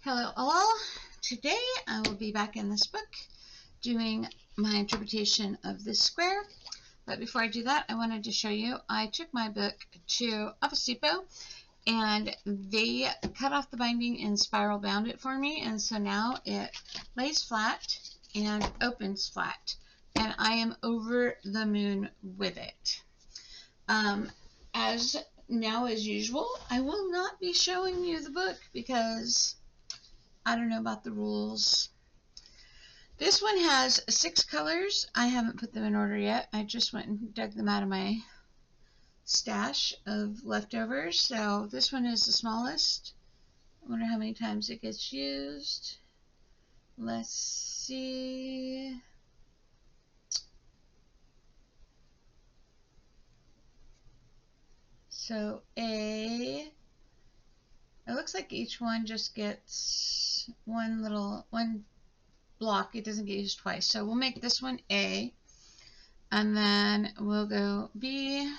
Hello all. Today I will be back in this book doing my interpretation of this square. But before I do that, I wanted to show you, I took my book to Office Depot and they cut off the binding and spiral bound it for me, and so now it lays flat and opens flat, and I am over the moon with it. As usual, I will not be showing you the book because I don't know about the rules. This one has 6 colors. I haven't put them in order yet. I just went and dug them out of my stash of leftovers. So this one is the smallest. I wonder how many times it gets used. Let's see. So it looks like each one just gets one block. It doesn't get used twice. So we'll make this one A, and then we'll go B,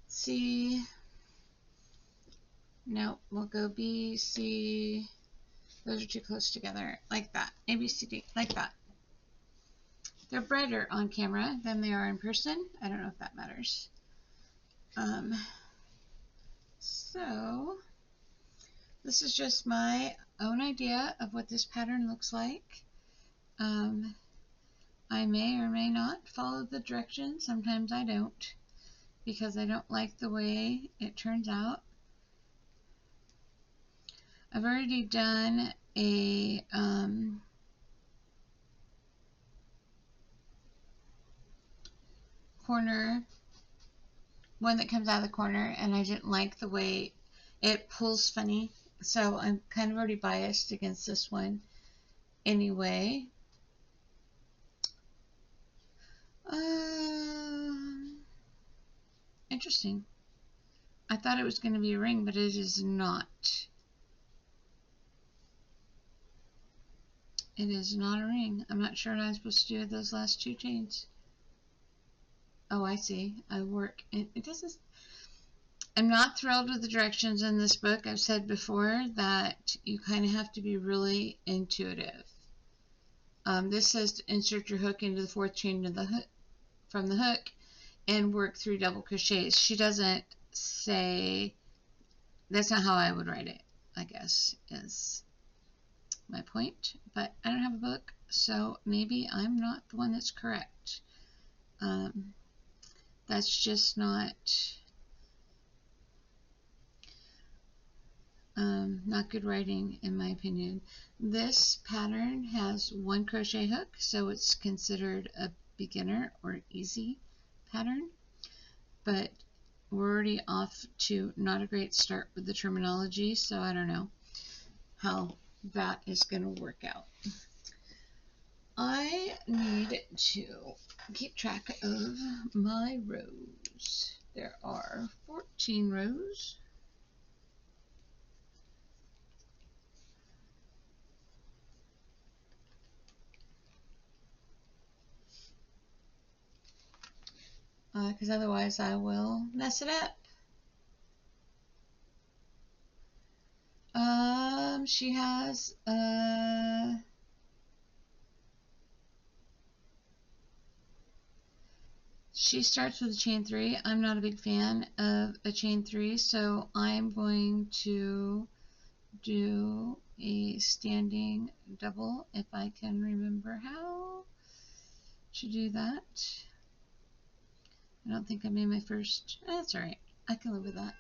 C. No, we'll go B, C. Those are too close together. Like that. A, B, C, D. Like that. They're brighter on camera than they are in person. I don't know if that matters. So this is just my own idea of what this pattern looks like. I may or may not follow the directions. Sometimes I don't, because I don't like the way it turns out. I've already done a corner, one that comes out of the corner, and I didn't like the way it pulls funny, so I'm kind of already biased against this one anyway. Interesting. I thought it was going to be a ring, but it is not. It is not a ring. I'm not sure what I'm supposed to do with those last 2 chains. Oh, I see. It doesn't. I'm not thrilled with the directions in this book. I've said before that you kind of have to be really intuitive. This says to insert your hook into the 4th chain of the hook, from the hook, and work 3 double crochets. She doesn't say. That's not how I would write it, I guess, is my point. But I don't have a book, so maybe I'm not the one that's correct. That's just not good writing, in my opinion. This pattern has 1 crochet hook, so it's considered a beginner or easy pattern, but we're already off to not a great start with the terminology, so I don't know how that is going to work out. I need to keep track of my rows. There are 14 rows. Because otherwise I will mess it up. She has she starts with a chain 3. I'm not a big fan of a chain 3, so I'm going to do a standing double if I can remember how to do that. I don't think I made my first. That's alright. I can live with that.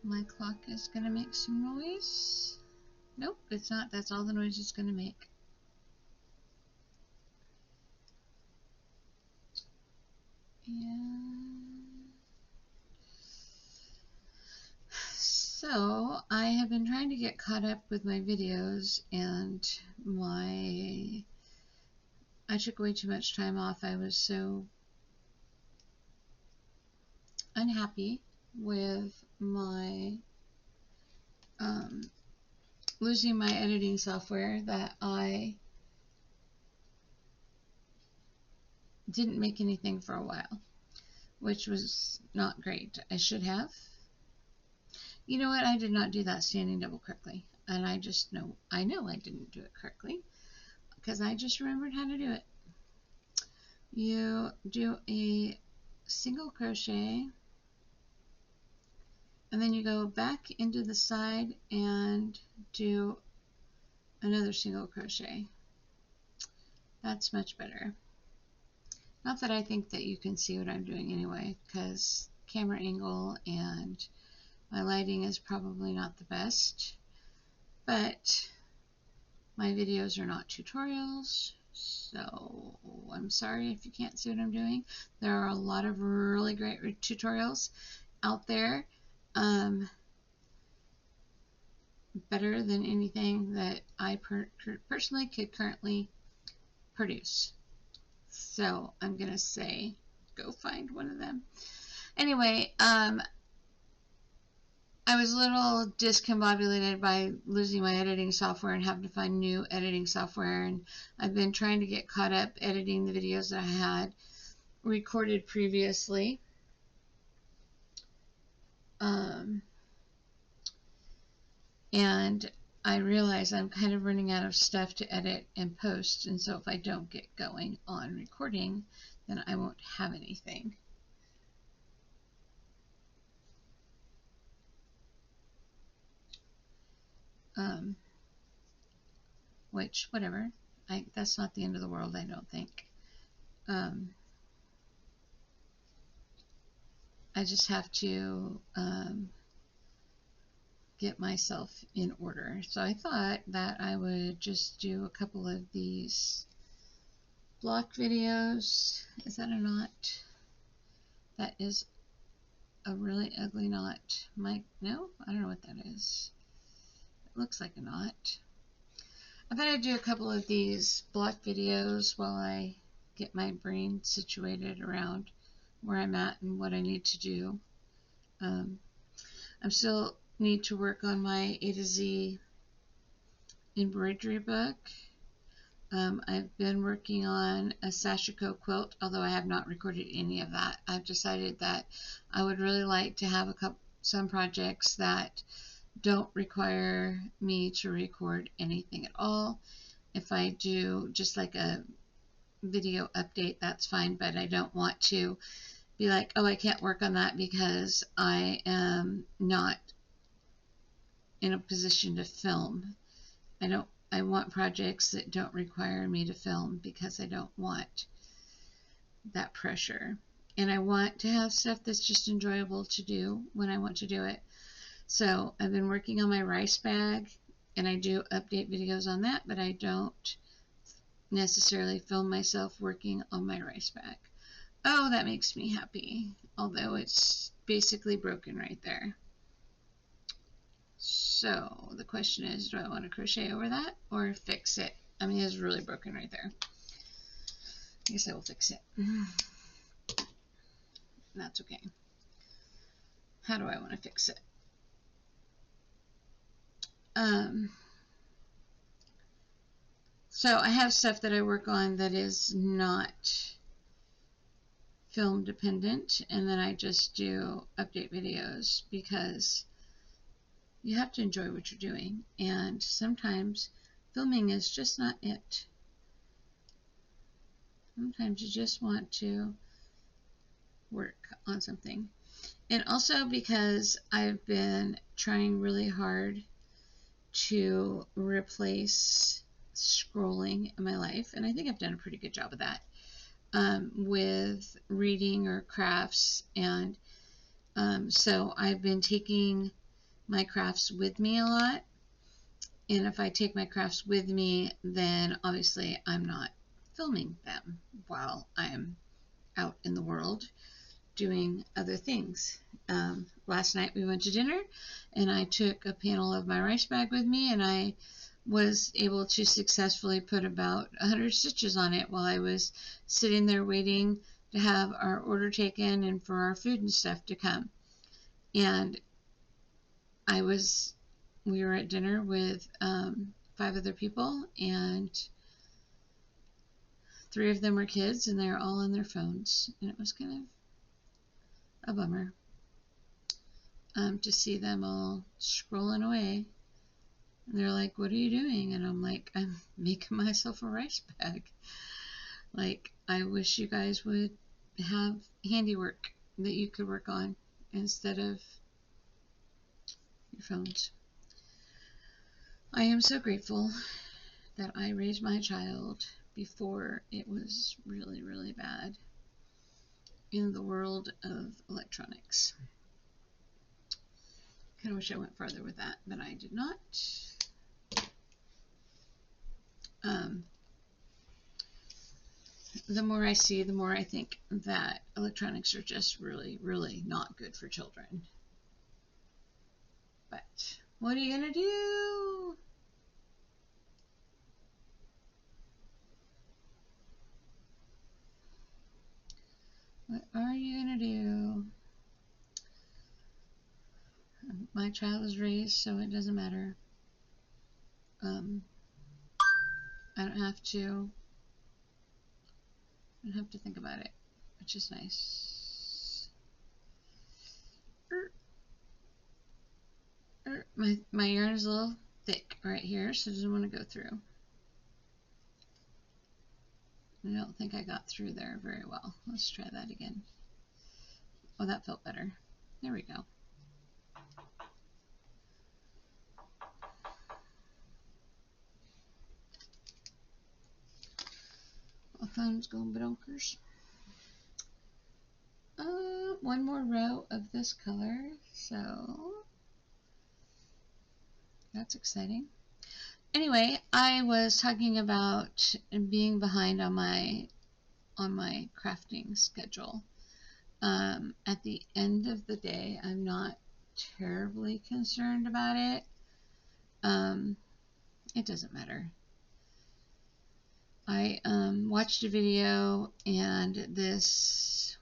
My clock is going to make some noise. Nope, it's not. That's all the noise it's going to make. And so I have been trying to get caught up with my videos, and I took way too much time off. I was so unhappy with my losing my editing software that I didn't make anything for a while, which was not great. I should have. You know what? I did not do that standing double correctly. And I know I didn't do it correctly because I just remembered how to do it. You do a single crochet and then you go back into the side and do another single crochet. That's much better. Not that I think that you can see what I'm doing anyway, because camera angle and my lighting is probably not the best, but my videos are not tutorials, so I'm sorry if you can't see what I'm doing. There are a lot of really great tutorials out there, better than anything that I personally could currently produce. So I'm going to say go find one of them. Anyway, I was a little discombobulated by losing my editing software and having to find new editing software, and I've been trying to get caught up editing the videos that I had recorded previously. And I realize I'm kind of running out of stuff to edit and post, and so if I don't get going on recording, then I won't have anything. Which, whatever, that's not the end of the world, I don't think. I just have to get myself in order. So I thought that I would just do a couple of these block videos. Is that a knot? That is a really ugly knot. No, I don't know what that is. It looks like a knot. I thought I'd do a couple of these block videos while I get my brain situated around where I'm at and what I need to do. I still need to work on my A to Z embroidery book. I've been working on a sashiko quilt, although I have not recorded any of that. I've decided that I would really like to have some projects that don't require me to record anything at all. If I do just like a video update, that's fine, but I don't want to be like, oh, I can't work on that because I am not in a position to film. I want projects that don't require me to film because I don't want that pressure. And I want to have stuff that's just enjoyable to do when I want to do it. So I've been working on my rice bag, and I do update videos on that, but I don't necessarily film myself working on my rice bag. Oh, that makes me happy, although it's basically broken right there. So the question is, do I want to crochet over that or fix it? I mean, it's really broken right there. I guess I will fix it. That's okay. How do I want to fix it? So I have stuff that I work on that is not film dependent, and then I just do update videos because you have to enjoy what you're doing, and sometimes filming is just not it. Sometimes you just want to work on something. And also because I've been trying really hard to replace scrolling in my life, and I think I've done a pretty good job of that, with reading or crafts. And so I've been taking my crafts with me a lot, and if I take my crafts with me, then obviously I'm not filming them while I'm out in the world doing other things. Last night we went to dinner, and I took a panel of my rice bag with me, and I was able to successfully put about 100 stitches on it while I was sitting there waiting to have our order taken and for our food and stuff to come. And we were at dinner with 5 other people, and 3 of them were kids, and they're all on their phones, and it was kind of a bummer to see them all scrolling away. And they're like, "What are you doing?" And I'm like, "I'm making myself a rice bag." Like, I wish you guys would have handiwork that you could work on instead of your phones. I am so grateful that I raised my child before it was really, really bad in the world of electronics. Kind of wish I went farther with that, but I did not. The more I see, the more I think that electronics are just really, really not good for children. But what are you going to do? What are you going to do? My child was raised, so it doesn't matter. I don't have to think about it, which is nice. My yarn is a little thick right here, so it doesn't want to go through. I don't think I got through there very well. Let's try that again. Oh, that felt better. There we go. My phone's going bonkers. One more row of this color, so that's exciting. Anyway, I was talking about being behind on my crafting schedule. At the end of the day, I'm not terribly concerned about it. It doesn't matter. I watched a video, and this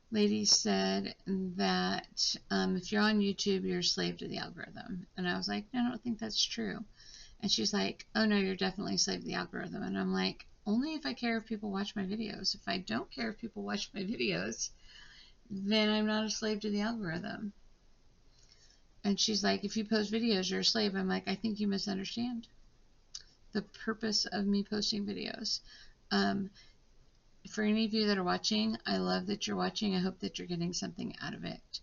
lady said that if you're on YouTube, you're a slave to the algorithm. And I was like, no, I don't think that's true. And she's like, oh no, you're definitely a slave to the algorithm. And I'm like, only if I care if people watch my videos. If I don't care if people watch my videos, then I'm not a slave to the algorithm. And she's like, if you post videos, you're a slave. I'm like, I think you misunderstand the purpose of me posting videos. For any of you that are watching, I love that you're watching. I hope that you're getting something out of it.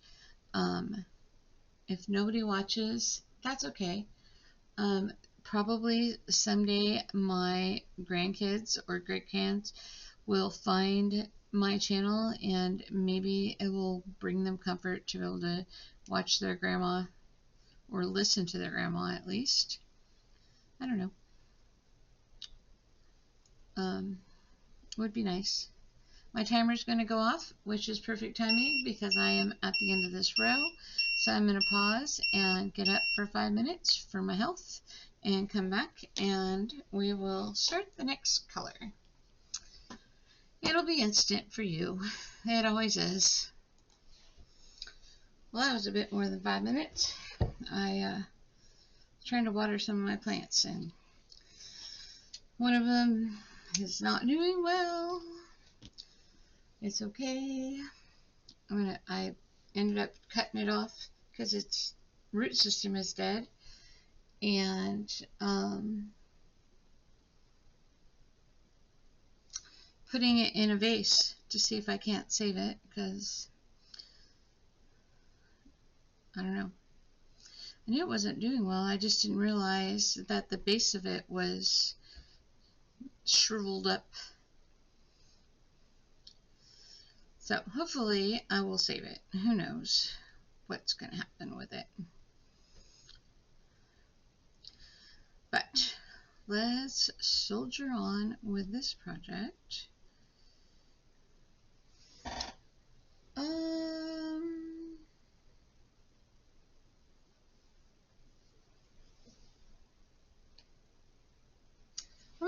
If nobody watches, that's okay. Probably someday my grandkids or great-grands will find my channel, and maybe it will bring them comfort to be able to watch their grandma or listen to their grandma at least. I don't know. Would be nice. My timer's going to go off, which is perfect timing because I am at the end of this row. So I'm going to pause and get up for 5 minutes for my health and come back, and we will start the next color. It'll be instant for you. It always is. Well, that was a bit more than 5 minutes. I was trying to water some of my plants, and one of them is not doing well. It's okay. I ended up cutting it off because its root system is dead, and putting it in a vase to see if I can't save it, because I don't know. I knew it wasn't doing well. I just didn't realize that the base of it was shriveled up. So hopefully I will save it. Who knows what's going to happen with it. But let's soldier on with this project. I'm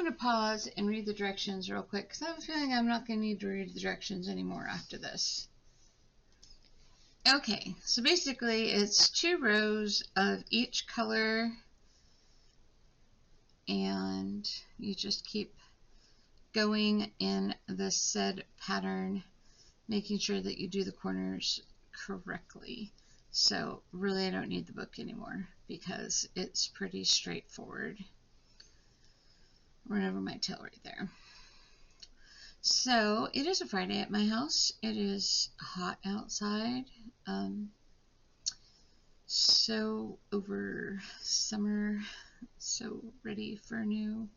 going to pause and read the directions real quick because I have a feeling I'm not going to need to read the directions anymore after this. Okay, so basically it's 2 rows of each color, and you just keep going in the said pattern, making sure that you do the corners correctly. So really I don't need the book anymore because it's pretty straightforward. Run over my tail right there. So it is a Friday at my house. It is hot outside. So over summer, so ready for a new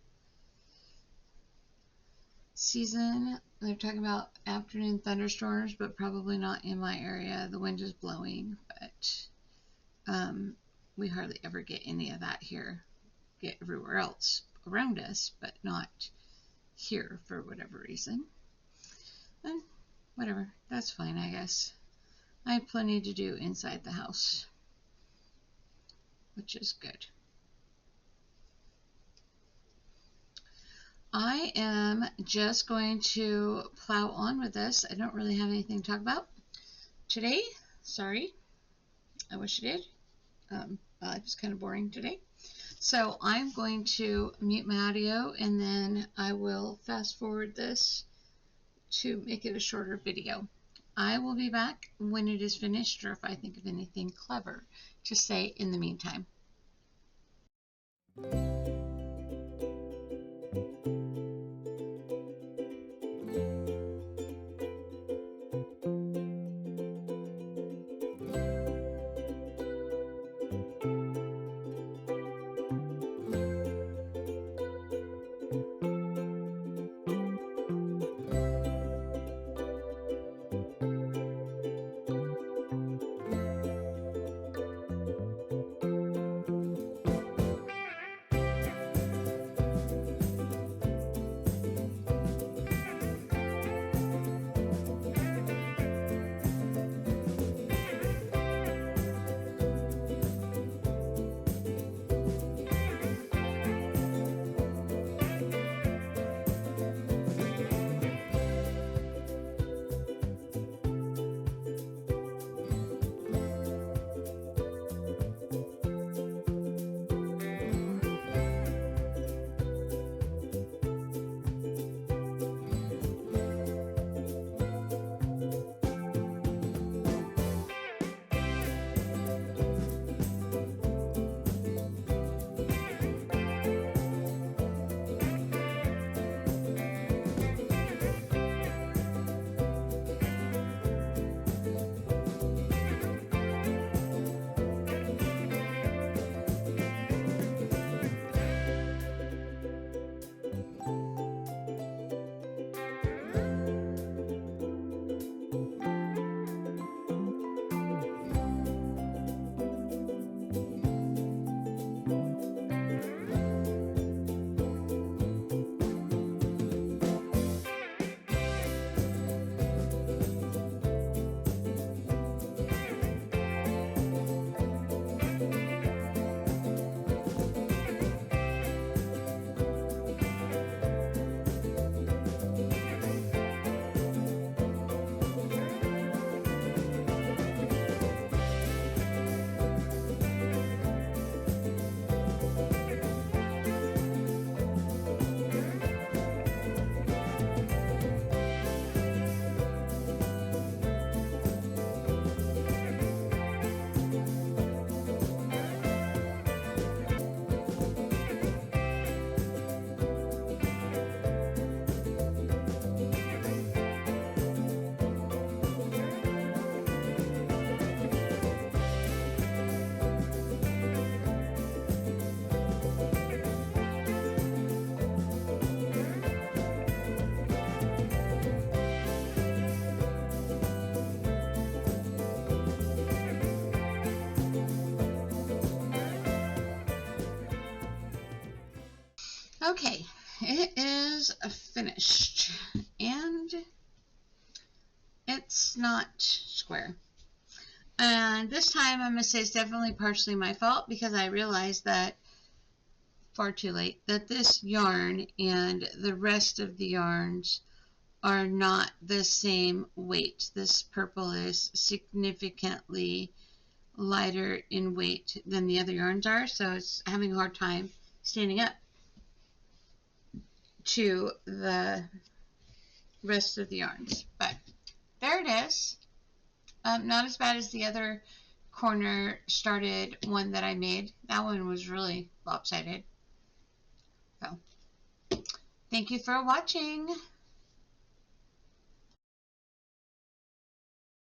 season. They're talking about afternoon thunderstorms, but probably not in my area. The wind is blowing, but we hardly ever get any of that here. Get everywhere else around us, but not here for whatever reason. And whatever, that's fine, I guess. I have plenty to do inside the house, which is good. I am just going to plow on with this. I don't really have anything to talk about today. Sorry. I wish I did. It was kind of boring today. So I'm going to mute my audio and then I will fast forward this to make it a shorter video. I will be back when it is finished or if I think of anything clever to say in the meantime. Okay, it is finished and it's not square. And this time I'm going to say it's definitely partially my fault because I realized that far too late that this yarn and the rest of the yarns are not the same weight. This purple is significantly lighter in weight than the other yarns are, so it's having a hard time standing up to the rest of the yarns. But there it is. Not as bad as the other corner started one that I made. That one was really lopsided. So, thank you for watching.